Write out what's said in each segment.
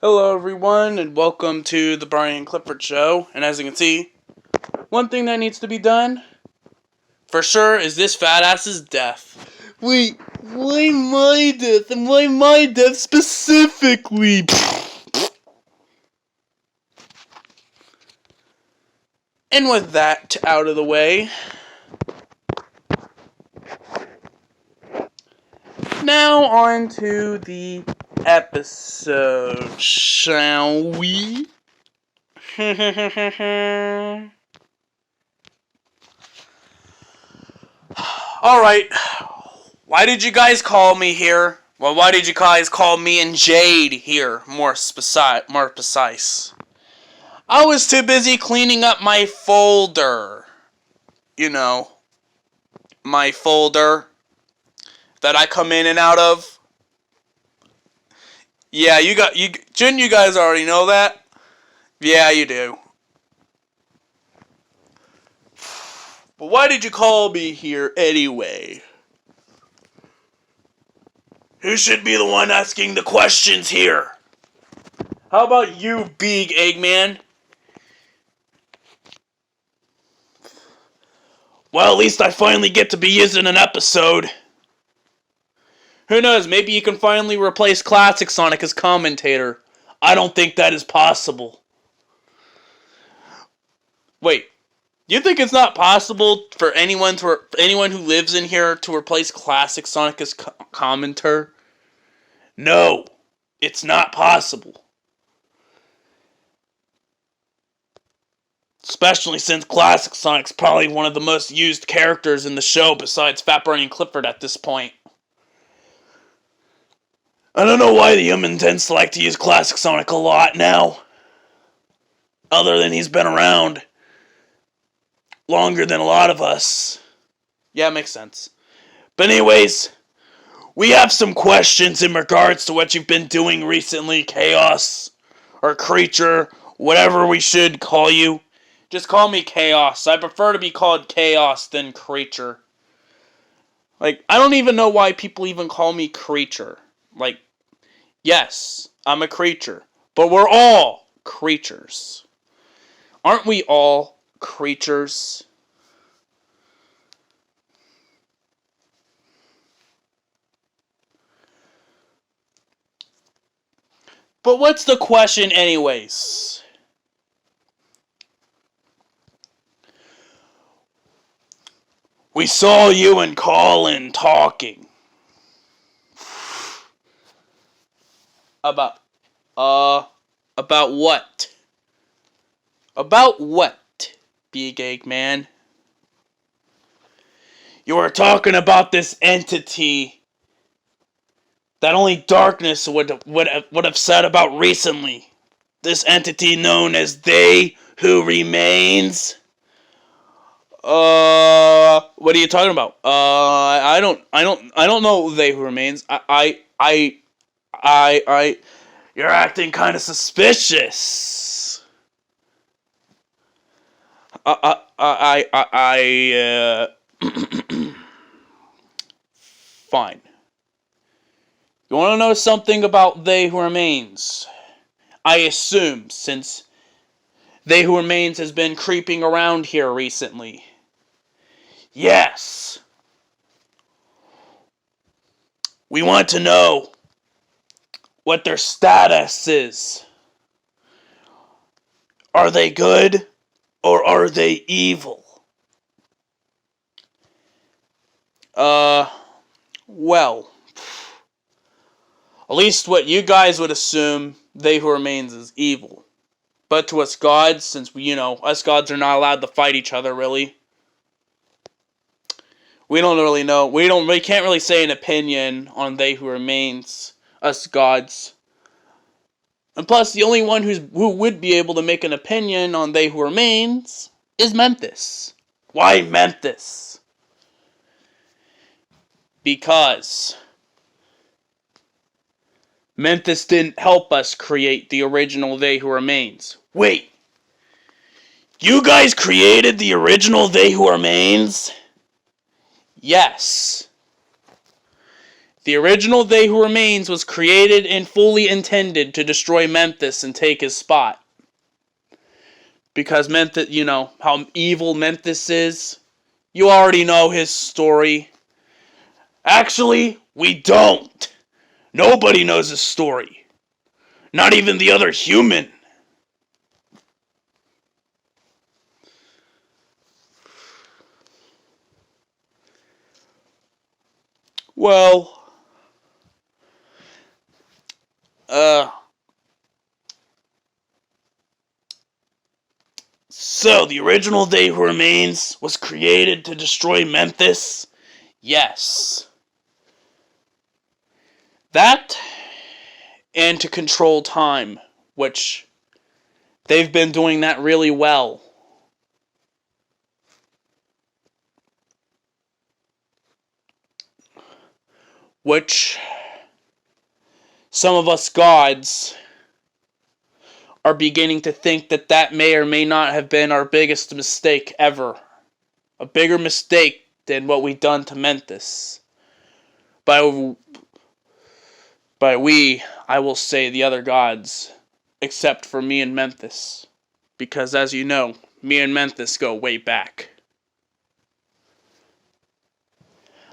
Hello everyone and welcome to the Barney and Clifford show. And as you can see, one thing that needs to be done, for sure, is this fat ass's death. Wait, why my death? And why my death specifically? And with that out of the way, now on to the episode, shall we? Alright, why did you guys call me here? Well, why did you guys call me and Jade here, more precise? I was too busy cleaning up my folder. You know, my folder that I come in and out of. Yeah, you guys already know that? Yeah, you do. But why did you call me here anyway? Who should be the one asking the questions here? How about you, Big Eggman? Well, at least I finally get to be using an episode. Who knows, maybe you can finally replace Classic Sonic as commentator. I don't think that is possible. Wait, you think it's not possible for anyone who lives in here to replace Classic Sonic as commentator? No, it's not possible. Especially since Classic Sonic's probably one of the most used characters in the show besides Fat Barney and Clifford at this point. I don't know why the human tends to like to use Classic Sonic a lot now. Other than he's been around longer than a lot of us. Yeah, it makes sense. But anyways, we have some questions in regards to what you've been doing recently, Chaos, or Creature, whatever we should call you. Just call me Chaos. I prefer to be called Chaos than Creature. Like, I don't even know why people even call me Creature. Like, yes, I'm a creature, but we're all creatures. Aren't we all creatures? But what's the question anyways? We saw you and Colin talking. About what? About what, Big Eggman? You were talking about this entity that only darkness would have said about recently. This entity known as They Who Remains. What are you talking about? I don't know They Who Remains. You're acting kind of suspicious. Fine. You want to know something about They Who Remains? I assume, since They Who Remains has been creeping around here recently. Yes. We want to know what their status is. Are they good or are they evil? Well, at least what you guys would assume They Who Remains is evil. But to us gods, since us gods are not allowed to fight each other really, we don't really know. We can't really say an opinion on They Who Remains, us gods. And plus, the only one who would be able to make an opinion on They Who Remains is Memphis. Why Memphis? Because Memphis didn't help us create the original They Who Remains. Wait! You guys created the original They Who Remains? Yes. The original They Who Remains was created and fully intended to destroy Memphis and take his spot. Because Memphis, you know, how evil Memphis is. You already know his story. Actually, we don't. Nobody knows his story. Not even the other human. Well, so the original They Who Remains was created to destroy Memphis? Yes. That, and to control time, which they've been doing that really well. Which some of us gods are beginning to think that that may or may not have been our biggest mistake ever. A bigger mistake than what we've done to Memphis. By we, I will say the other gods, except for me and Memphis. Because as you know, me and Memphis go way back.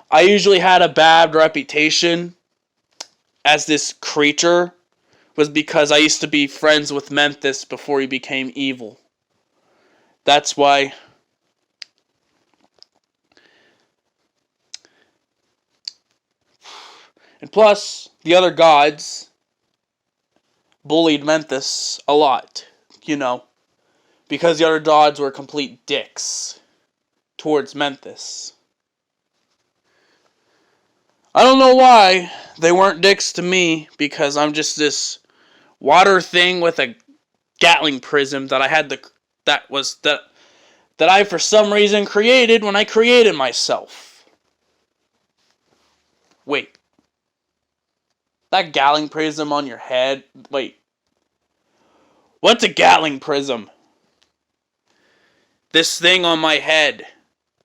I usually had a bad reputation as this creature was because I used to be friends with Memphis before he became evil. That's why. And plus, the other gods bullied Memphis a lot, you know, because the other gods were complete dicks towards Memphis. I don't know why they weren't dicks to me, because I'm just this water thing with a Gatling prism that I had that I for some reason created when I created myself. Wait. That Gatling prism on your head? Wait. What's a Gatling prism? This thing on my head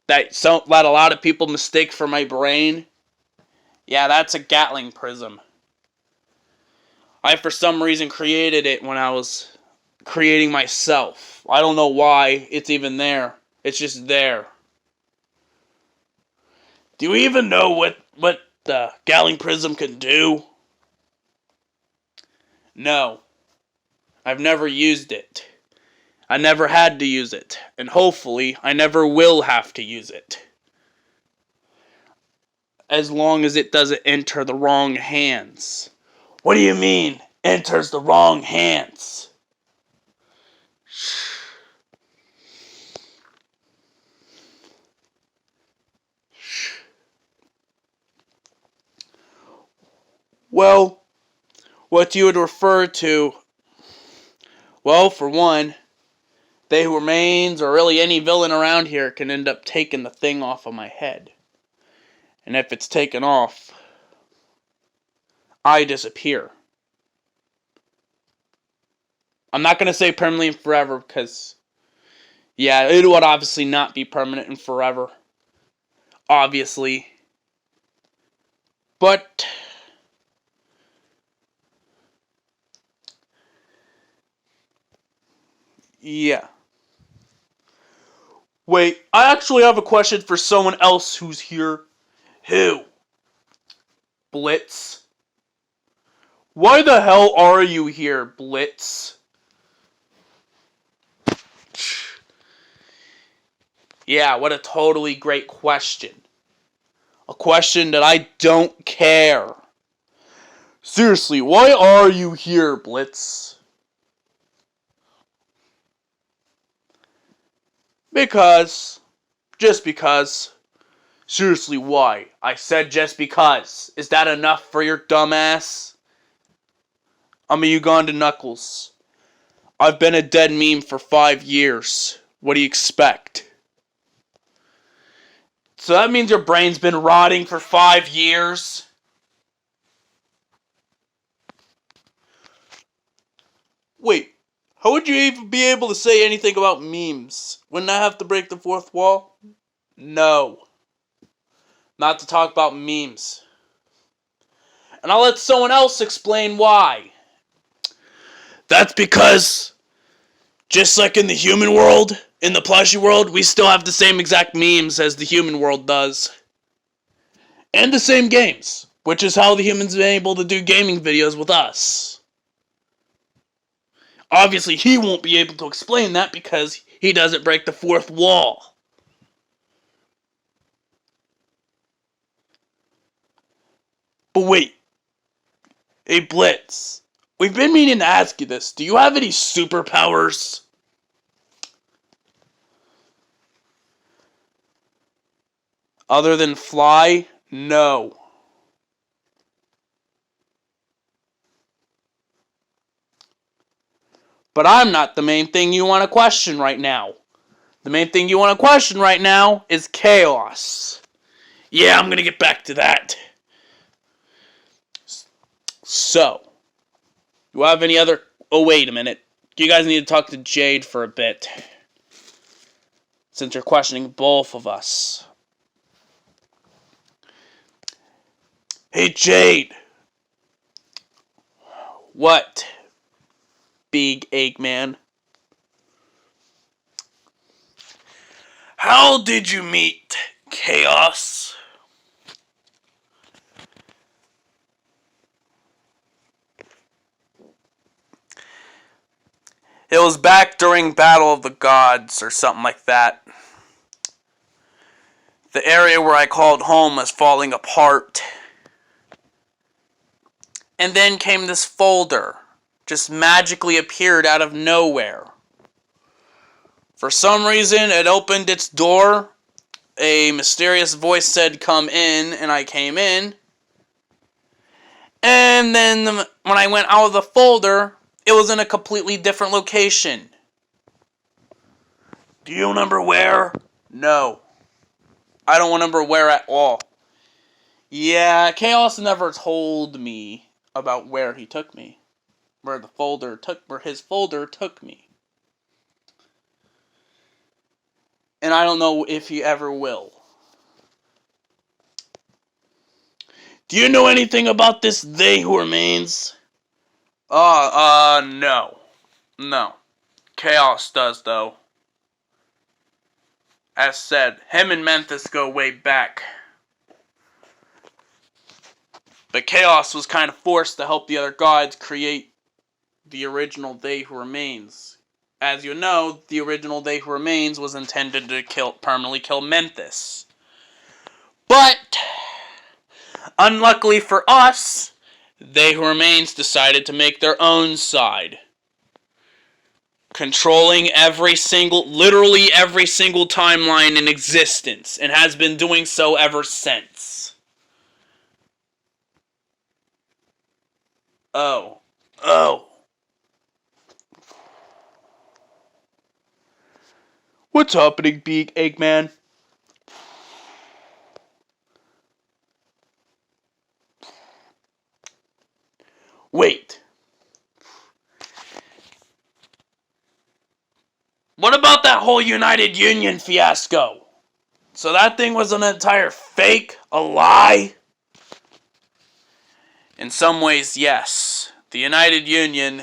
that a lot of people mistake for my brain? Yeah, that's a Gatling prism. I, for some reason, created it when I was creating myself. I don't know why it's even there. It's just there. Do you even know what the Gatling prism can do? No. I've never used it. I never had to use it. And hopefully, I never will have to use it. As long as it doesn't enter the wrong hands. What do you mean, enters the wrong hands? Well, what you would refer to, well, for one, They Who Remains, or really any villain around here, can end up taking the thing off of my head. And if it's taken off, I disappear. I'm not going to say permanently and forever, because, yeah, it would obviously not be permanent and forever. Obviously. But yeah. Wait, I actually have a question for someone else who's here. Who? Blitz? Why the hell are you here, Blitz? Yeah, what a totally great question. A question that I don't care. Seriously, why are you here, Blitz? Because. Just because. Seriously, why? I said just because. Is that enough for your dumbass? I'm a Uganda Knuckles. I've been a dead meme for 5 years. What do you expect? So that means your brain's been rotting for 5 years? Wait, how would you even be able to say anything about memes? Wouldn't I have to break the fourth wall? No. Not to talk about memes. And I'll let someone else explain why. That's because, just like in the human world, in the plushie world, we still have the same exact memes as the human world does. And the same games, which is how the humans have been able to do gaming videos with us. Obviously, he won't be able to explain that because he doesn't break the fourth wall. But wait. Hey, Blitz. We've been meaning to ask you this. Do you have any superpowers? Other than fly? No. But I'm not the main thing you want to question right now. The main thing you want to question right now is chaos. Yeah, I'm gonna get back to that. So, do I have any other... Oh, wait a minute. You guys need to talk to Jade for a bit. Since you're questioning both of us. Hey, Jade. What? Big Eggman. How did you meet Chaos? It was back during Battle of the Gods or something like that. The area where I called home was falling apart. And then came this folder. Just magically appeared out of nowhere. For some reason, it opened its door. A mysterious voice said, "Come in," and I came in. And then when I went out of the folder, it was in a completely different location. Do you remember where? No. I don't remember where at all. Yeah, Chaos never told me about where he took me. Where his folder took me. And I don't know if he ever will. Do you know anything about this They Who Remains? No. No. Chaos does, though. As said, him and Memphis go way back. But Chaos was kind of forced to help the other gods create the original They Who Remains. As you know, the original They Who Remains was intended to permanently kill Memphis. But, unluckily for us, They Who Remains decided to make their own side. Controlling literally every single timeline in existence, and has been doing so ever since. Oh. What's happening, Big Eggman? Wait. What about that whole United Union fiasco? So that thing was an entire fake? A lie? In some ways, yes. The United Union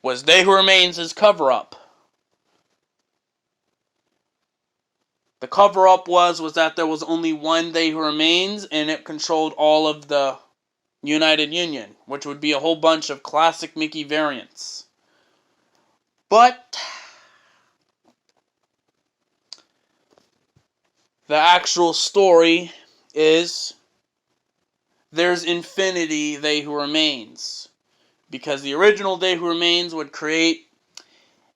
was They Who Remains' cover-up. The cover-up was that there was only one They Who Remains, and it controlled all of the United Union, which would be a whole bunch of classic Mickey variants. But the actual story is there's infinity They Who Remains. Because the original They Who Remains would create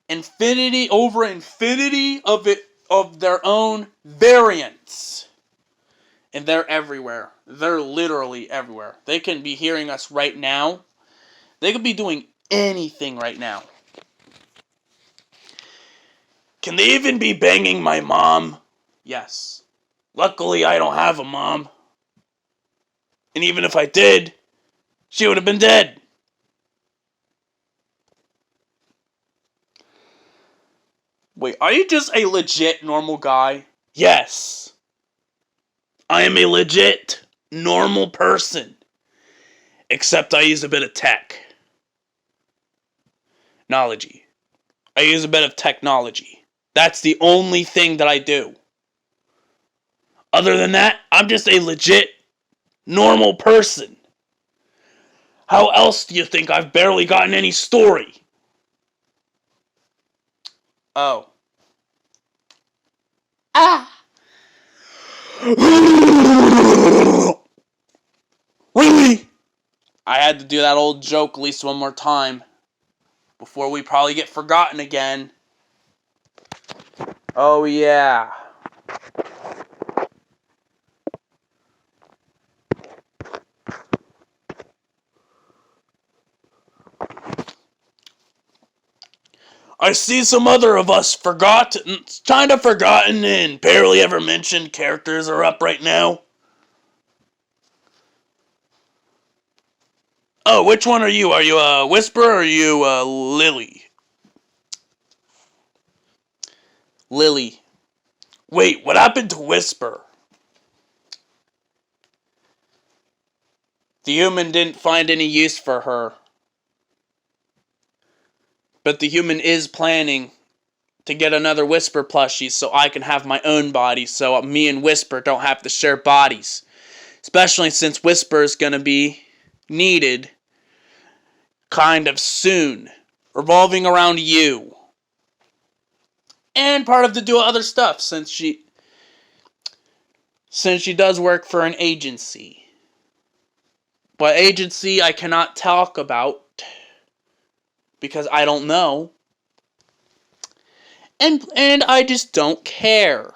infinity over infinity of their own variants. And they're everywhere. They're literally everywhere. They can be hearing us right now. They could be doing anything right now. Can they even be banging my mom? Yes. Luckily, I don't have a mom. And even if I did, she would have been dead. Wait, are you just a legit normal guy? Yes. I am a legit normal person. Except I use a bit of technology. I use a bit of technology. That's the only thing that I do. Other than that, I'm just a legit, normal person. How else do you think I've barely gotten any story? Oh. Ah! Really? I had to do that old joke at least one more time before we probably get forgotten again. Oh, yeah. I see some other of us kind of forgotten and barely ever mentioned characters are up right now. Oh, which one are you? Are you a Whisper or are you a Lily? Lily. Wait, what happened to Whisper? The human didn't find any use for her. But the human is planning to get another Whisper plushie so I can have my own body so me and Whisper don't have to share bodies. Especially since Whisper is going to be needed kind of soon. Revolving around you. And part of to do other stuff since she does work for an agency. But agency I cannot talk about because I don't know. And I just don't care.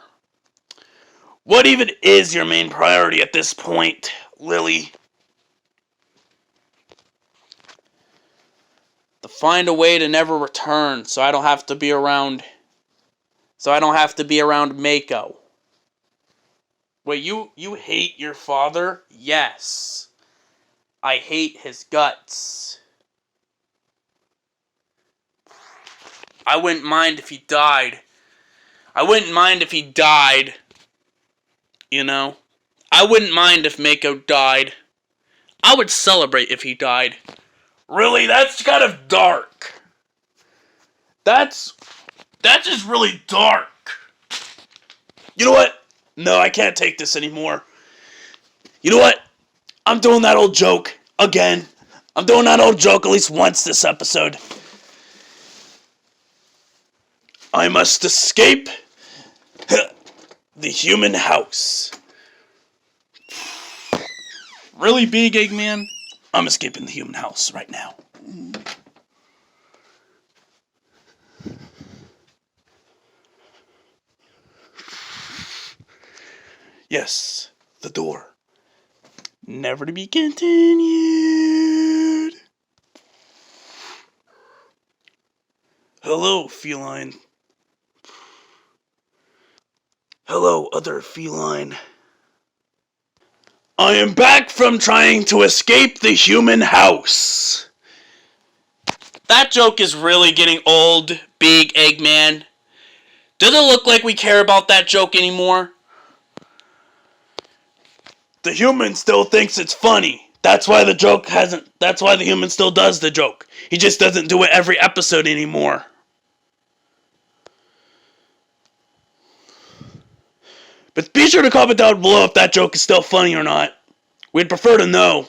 What even is your main priority at this point, Lily? To find a way to never return so I don't have to be around Mako. Wait, you hate your father? Yes. I hate his guts. I wouldn't mind if he died. You know? I wouldn't mind if Mako died. I would celebrate if he died. Really? That's kind of dark. That's just really dark. You know what? No, I can't take this anymore. You know what? I'm doing that old joke again. I'm doing that old joke at least once this episode. I must escape the human house. Really, Big Eggman? I'm escaping the human house right now. Yes, the door. Never to be continued. Hello, feline. Hello, other feline. I am back from trying to escape the human house. That joke is really getting old, Big Eggman. Does it look like we care about that joke anymore? The human still thinks it's funny. That's why the human still does the joke. He just doesn't do it every episode anymore. But be sure to comment down below if that joke is still funny or not. We'd prefer to know.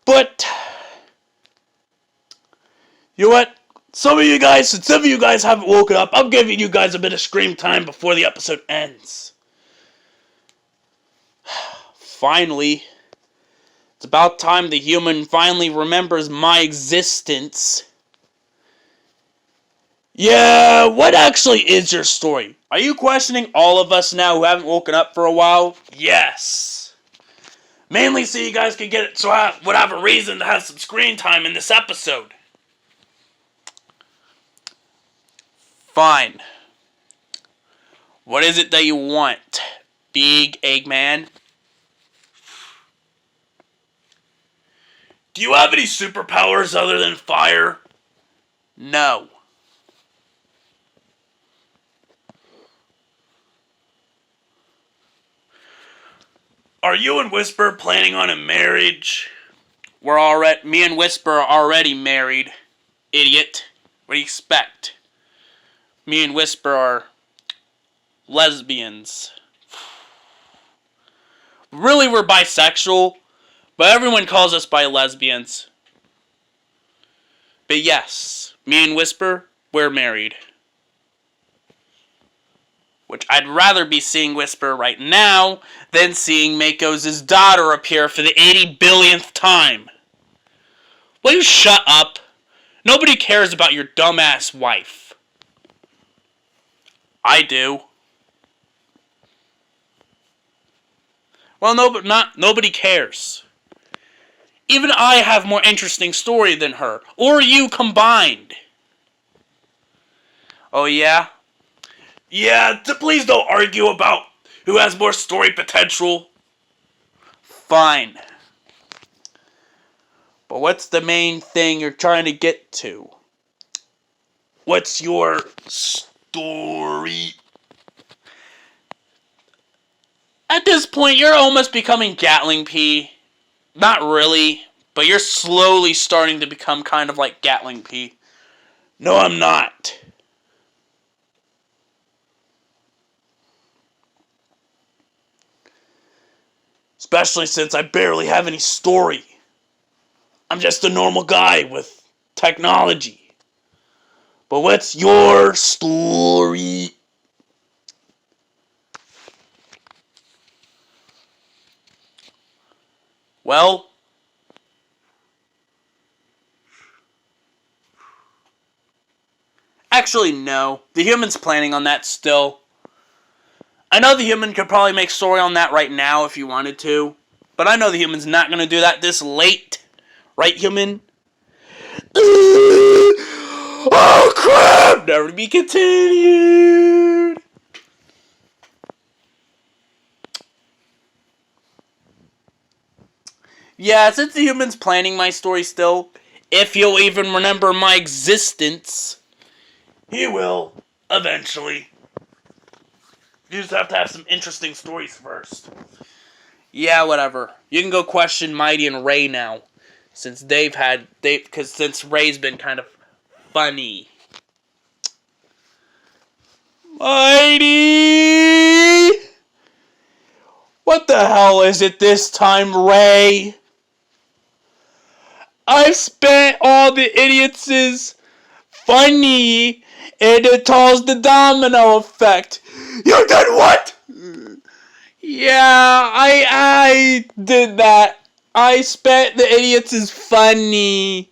But, you know what? Since some of you guys haven't woken up, I'm giving you guys a bit of scream time before the episode ends. Finally, it's about time the human finally remembers my existence. Yeah, what actually is your story? Are you questioning all of us now who haven't woken up for a while? Yes. Mainly so you guys could get it, so I would have a reason to have some screen time in this episode. Fine. What is it that you want, Big Eggman? Do you have any superpowers other than fire? No. Are you and Whisper planning on a marriage? Me and Whisper are already married, idiot. What do you expect? Me and Whisper are lesbians. Really, we're bisexual, but everyone calls us bi-lesbians. But yes, me and Whisper, we're married. Which I'd rather be seeing Whisper right now than seeing Mako's daughter appear for the 80 billionth time. Will you shut up? Nobody cares about your dumbass wife. I do. Well, nobody cares. Even I have more interesting story than her, or you combined. Oh yeah? Yeah, please don't argue about who has more story potential. Fine. But what's the main thing you're trying to get to? What's your story? At this point, you're almost becoming Gatling P. Not really, but you're slowly starting to become kind of like Gatling P. No, I'm not. Especially since I barely have any story. I'm just a normal guy with technology. But what's your story? Well, actually, no. The human's planning on that still. I know the human could probably make story on that right now if you wanted to. But I know the human's not going to do that this late. Right, human? Oh, crap! Never to be continued. Yeah, since the human's planning my story still, if you'll even remember my existence. He will, eventually. You just have to have some interesting stories first. Yeah, whatever. You can go question Mighty and Ray now. Since since Ray's been kind of funny. Mighty! What the hell is it this time, Ray? I've spent all the idiots' funny, and it calls the domino effect. You did what? Yeah, I did that. I spent the idiots' funny,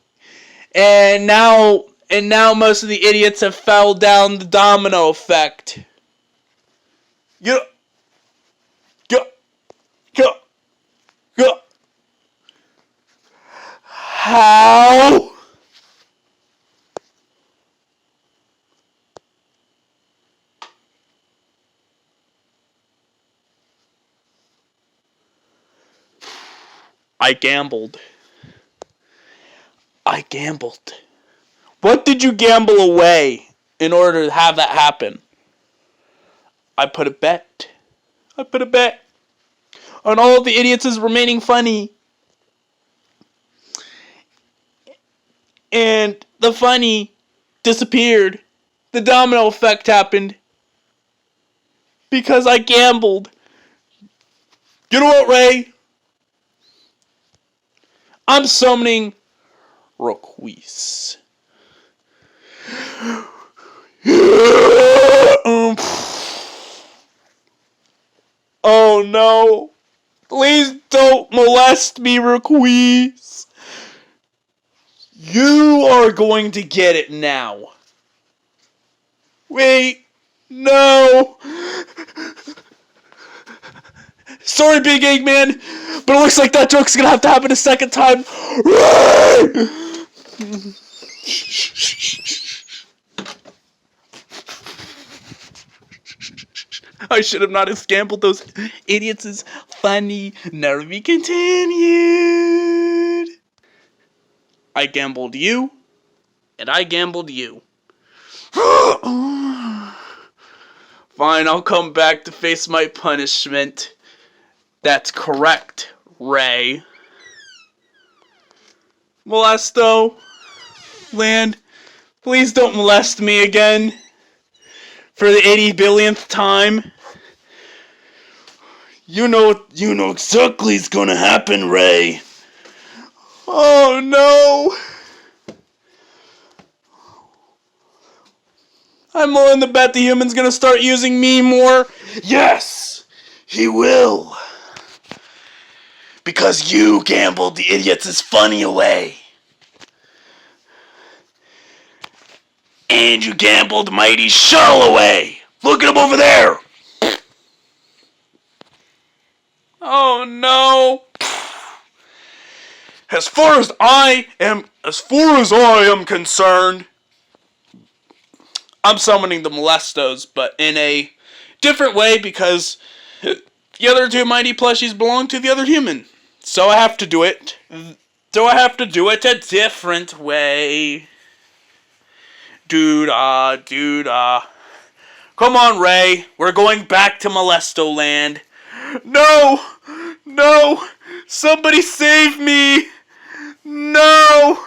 and now most of the idiots have fell down the domino effect. You... How? I gambled. What did you gamble away in order to have that happen? I put a bet on all of the idiots' remaining funny. And the funny disappeared. The domino effect happened. Because I gambled. You know what, Ray? I'm summoning Requise. Oh no. Please don't molest me, Requise. You are going to get it now. Wait. No. Sorry, Big Eggman, but it looks like that joke's gonna have to happen a second time. I should have not have gambled those idiots' funny. Never be continued. I gambled you, and I gambled you. Fine, I'll come back to face my punishment. That's correct, Ray. Molesto Land, please don't molest me again for the 80 billionth time. You know exactly what's gonna happen, Ray. Oh no! I'm willing to bet the human's gonna start using me more. Yes, he will. Because you gambled the idiot's funny away. And you gambled Mighty Shuttle away. Look at him over there. Oh no! As far as I am concerned, I'm summoning the Molestos, but in a different way because the other two mighty plushies belong to the other human. So I have to do it. A different way. Doo-dah. Come on, Ray. We're going back to Molesto Land. No! Somebody save me! No!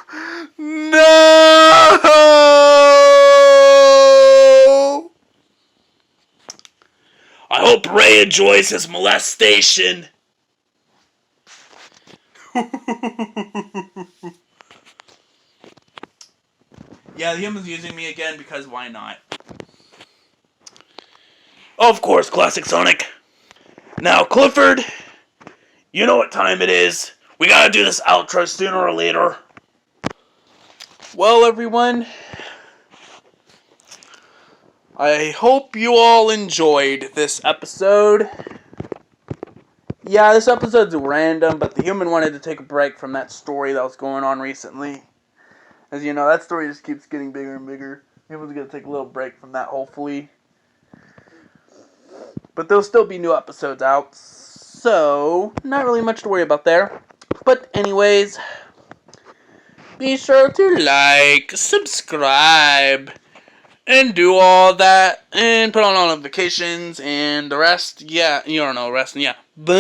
I hope Ray enjoys his molestation. Yeah, the human's using me again because why not? Of course, Classic Sonic. Now, Clifford, you know what time it is. We gotta do this outro sooner or later. Well, everyone, I hope you all enjoyed this episode. Yeah, this episode's random, but the human wanted to take a break from that story that was going on recently. As you know, that story just keeps getting bigger and bigger. The human's going to take a little break from that, hopefully. But there'll still be new episodes out, so not really much to worry about there. But anyways, be sure to like, subscribe, and do all that, and put on all notifications, and the rest, yeah, you don't know, rest, yeah. Bye!